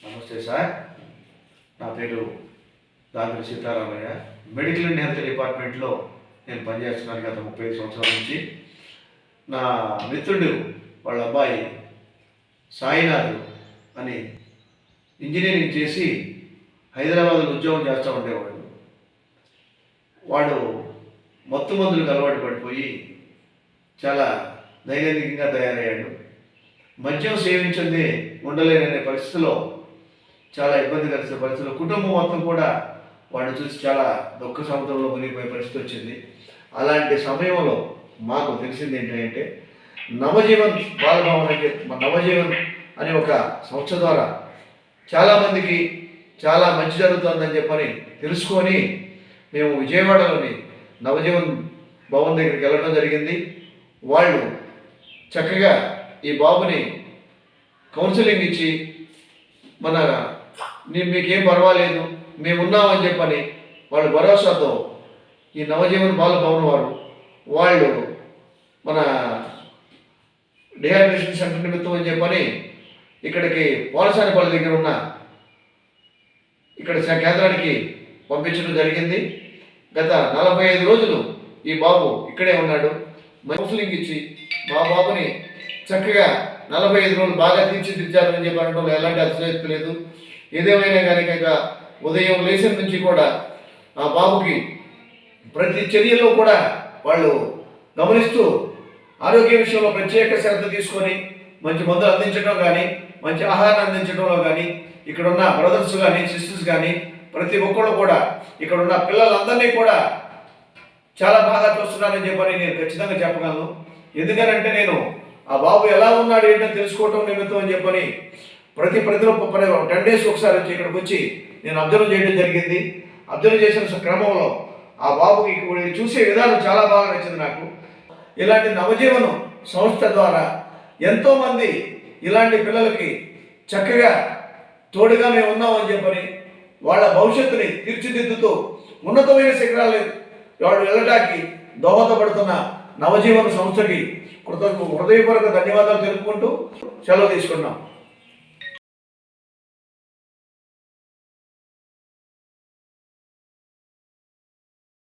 నమస్తే సార్, నా పేరు దామిరి సీతారామయ్య. మెడికల్ అండ్ హెల్త్ డిపార్ట్మెంట్లో నేను పనిచేస్తున్నాను గత 35 సంవత్సరాల నుంచి. నా మిత్రుడు వాళ్ళ అబ్బాయి సాయినాథ్ అని ఇంజనీరింగ్ చేసి హైదరాబాద్లో ఉద్యోగం చేస్తూ ఉండేవాడు. వాడు మత్తు మందులకు అలవాటు పడిపోయి చాలా దైనందికంగా తయారయ్యాడు. మద్యం సేవించింది ఉండలేననే పరిస్థితిలో, చాలా ఇబ్బందికర పరిస్థితుల్లో కుటుంబం మొత్తం కూడా వాడిని చూసి చాలా దుఃఖ సముద్రంలో మునిగిపోయే పరిస్థితి వచ్చింది. అలాంటి సమయంలో మాకు తెలిసింది ఏంటంటే నవజీవన్ నవజీవన్ అనే ఒక సంస్థ ద్వారా చాలామందికి చాలా మంచి జరుగుతుందని చెప్పని తెలుసుకొని మేము విజయవాడలోని నవజీవన్ భవన్ దగ్గరికి వెళ్ళడం జరిగింది. వాళ్ళు చక్కగా ఈ బాబుని కౌన్సిలింగ్ ఇచ్చి మీకేం పర్వాలేదు మేమున్నామని చెప్పని వాళ్ళు భరోసాతో ఈ నవజీవన్ బాల భవన్ వాళ్ళు మన డిహైడ్రేషన్ సెంటర్ నిమిత్తం అని చెప్పని ఇక్కడికి పోలసానిపల్లి దగ్గర ఉన్న ఇక్కడ కేంద్రానికి పంపించడం జరిగింది. గత 45 రోజులు ఈ బాబు ఇక్కడే ఉన్నాడు. కౌన్సిలింగ్ ఇచ్చి మా బాబుని చక్కగా 45 రోజులు బాగా తీర్చిదిద్దారని చెప్పి అనడంలో ఎలాంటి అతిశయోక్తి లేదు. ఏదేమైనా కానీ ఉదయం లేచిన నుంచి కూడా ఆ బాబుకి ప్రతి చర్యలో కూడా వాళ్ళు గమనిస్తూ ఆరోగ్య విషయంలో ప్రత్యేక శ్రద్ధ తీసుకొని మంచి మందులు అందించడం కానీ, మంచి ఆహారం అందించడంలో కానీ, ఇక్కడున్న బ్రదర్స్ కానీ సిస్టర్స్ కానీ ప్రతి ఒక్కళ్ళు కూడా ఇక్కడున్న పిల్లలందరినీ కూడా చాలా బాగా చూస్తున్నారని చెప్పని నేను ఖచ్చితంగా చెప్పగలను. ఎందుకనంటే నేను ఆ బాబు ఎలా ఉన్నాడు ఏంటో తెలుసుకోవటం నిమిత్తం అని చెప్పని ప్రతి 10 డేస్ ఒకసారి వచ్చి ఇక్కడికి వచ్చి నేను అబ్జర్వ్ చేయడం జరిగింది. అబ్జర్వ్ చేసిన క్రమంలో ఆ బాబుకి చూసే విధానం చాలా బాగా నచ్చింది నాకు. ఇలాంటి నవజీవన సంస్థ ద్వారా ఎంతోమంది ఇలాంటి పిల్లలకి చక్కగా తోడుగా మేము ఉన్నామని చెప్పని వాళ్ళ భవిష్యత్తుని తీర్చిదిద్దుతూ ఉన్నతమైన శిఖరాలు వాళ్ళు వెళ్ళడానికి దోహదపడుతున్న నవజీవన సంస్థకి హృదయపూర్వక ధన్యవాదాలు తెలుపుకుంటూ సెలవు తీసుకున్నాం.